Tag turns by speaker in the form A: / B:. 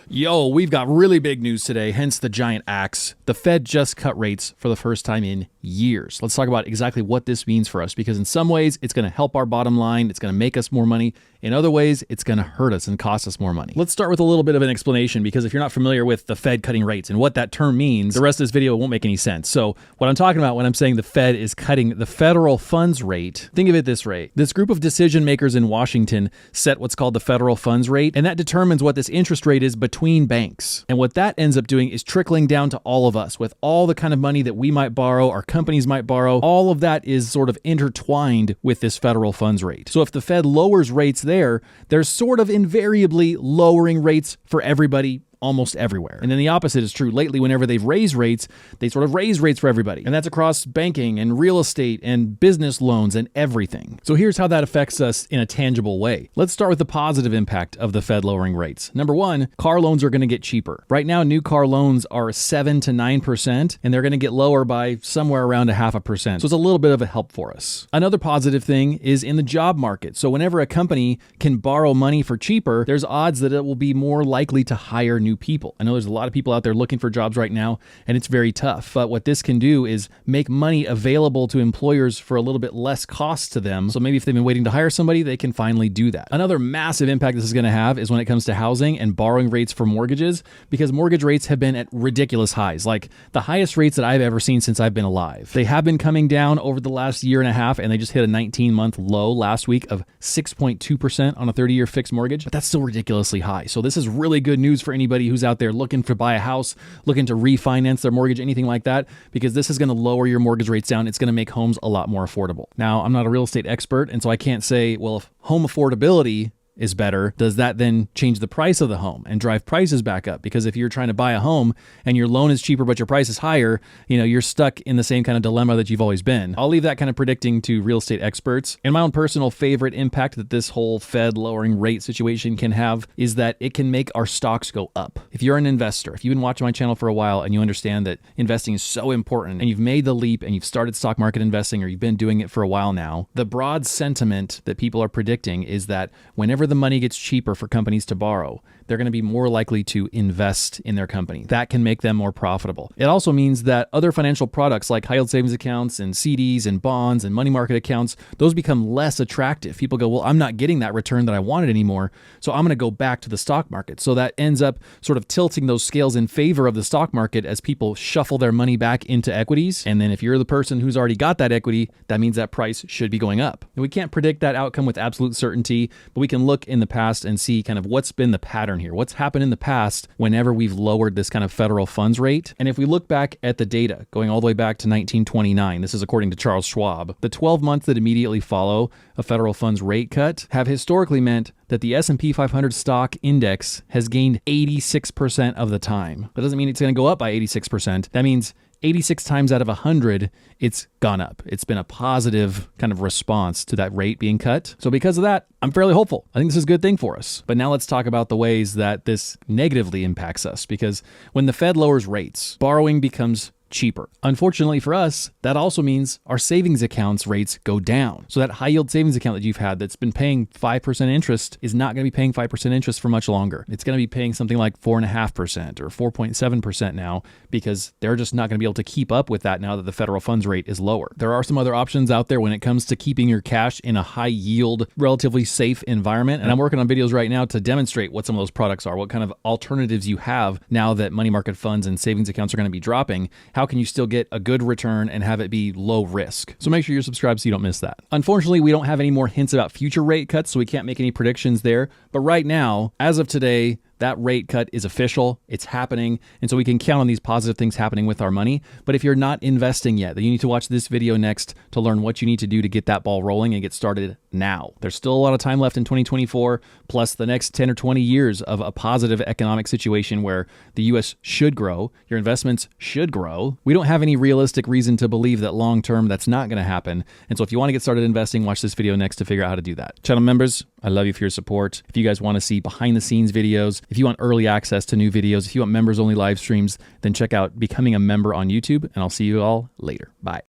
A: Yo, we've got really big news today, hence the giant axe. The Fed just cut rates for the first time in years. Let's talk about exactly what this means for us, because in some ways, it's going to help our bottom line. It's going to make us more money. In other ways, it's going to hurt us and cost us more money. Let's start with a little bit of an explanation, because if you're not familiar with the Fed cutting rates and what that term means, the rest of this video won't make any sense. So what I'm talking about when I'm saying the Fed is cutting the federal funds rate, think of it this way. This group of decision makers in Washington set what's called the federal funds rate, and that determines what this interest rate is between banks. And what that ends up doing is trickling down to all of us with all the kind of money that we might borrow, our companies might borrow. All of that is sort of intertwined with this federal funds rate. So if the Fed lowers rates there, they're sort of invariably lowering rates for everybody almost everywhere. And then the opposite is true. Lately, whenever they've raised rates, they sort of raise rates for everybody. And that's across banking and real estate and business loans and everything. So here's how that affects us in a tangible way. Let's start with the positive impact of the Fed lowering rates. Number one, car loans are going to get cheaper. Right now, new car loans are 7 to 9%, and they're going to get lower by somewhere around 0.5%. So it's a little bit of a help for us. Another positive thing is in the job market. So whenever a company can borrow money for cheaper, there's odds that it will be more likely to hire new people. I know there's a lot of people out there looking for jobs right now, and it's very tough. But what this can do is make money available to employers for a little bit less cost to them. So maybe if they've been waiting to hire somebody, they can finally do that. Another massive impact this is going to have is when it comes to housing and borrowing rates for mortgages, because mortgage rates have been at ridiculous highs, like the highest rates that I've ever seen since I've been alive. They have been coming down over the last year and a half, and they just hit a 19-month low last week of 6.2% on a 30-year fixed mortgage, but that's still ridiculously high. So this is really good news for anybody who's out there looking to buy a house, looking to refinance their mortgage, anything like that, because this is going to lower your mortgage rates down. It's going to make homes a lot more affordable. Now, I'm not a real estate expert, and so I can't say, well, if home affordability is better, does that then change the price of the home and drive prices back up? Because if you're trying to buy a home and your loan is cheaper but your price is higher, you're stuck in the same kind of dilemma that you've always been. I'll leave that kind of predicting to real estate experts. And my own personal favorite impact that this whole Fed lowering rate situation can have is that it can make our stocks go up. If you're an investor, if you've been watching my channel for a while and you understand that investing is so important and you've made the leap and you've started stock market investing or you've been doing it for a while now, the broad sentiment that people are predicting is that whenever the money gets cheaper for companies to borrow, they're going to be more likely to invest in their company. That can make them more profitable. It also means that other financial products like high yield savings accounts and CDs and bonds and money market accounts, those become less attractive. People go, well, I'm not getting that return that I wanted anymore, so I'm going to go back to the stock market. So that ends up sort of tilting those scales in favor of the stock market as people shuffle their money back into equities. And then if you're the person who's already got that equity, that means that price should be going up. And we can't predict that outcome with absolute certainty, but we can look in the past and see kind of what's been the pattern here. What's happened in the past whenever we've lowered this kind of federal funds rate? And if we look back at the data going all the way back to 1929, this is according to Charles Schwab, the 12 months that immediately follow a federal funds rate cut have historically meant that the S&P 500 stock index has gained 86% of the time. That doesn't mean it's going to go up by 86%. That means 86 times out of 100, it's gone up. It's been a positive kind of response to that rate being cut. So because of that, I'm fairly hopeful. I think this is a good thing for us. But now let's talk about the ways that this negatively impacts us, because when the Fed lowers rates, borrowing becomes cheaper. Unfortunately for us, that also means our savings accounts rates go down. So that high yield savings account that you've had that's been paying 5% interest is not going to be paying 5% interest for much longer. It's going to be paying something like 4.5% or 4.7% now, because they're just not going to be able to keep up with that now that the federal funds rate is lower. There are some other options out there when it comes to keeping your cash in a high yield, relatively safe environment. And I'm working on videos right now to demonstrate what some of those products are, what kind of alternatives you have now that money market funds and savings accounts are going to be dropping. How can you still get a good return and have it be low risk? So make sure you're subscribed so you don't miss that. Unfortunately, we don't have any more hints about future rate cuts, so we can't make any predictions there. But right now, as of today, that rate cut is official, it's happening, and so we can count on these positive things happening with our money. But if you're not investing yet, then you need to watch this video next to learn what you need to do to get that ball rolling and get started now. There's still a lot of time left in 2024, plus the next 10 or 20 years of a positive economic situation where the US should grow, your investments should grow. We don't have any realistic reason to believe that long-term that's not going to happen. And so if you want to get started investing, watch this video next to figure out how to do that. Channel members, I love you for your support. If you guys want to see behind the scenes videos, if you want early access to new videos, if you want members only live streams, then check out becoming a member on YouTube, and I'll see you all later. Bye.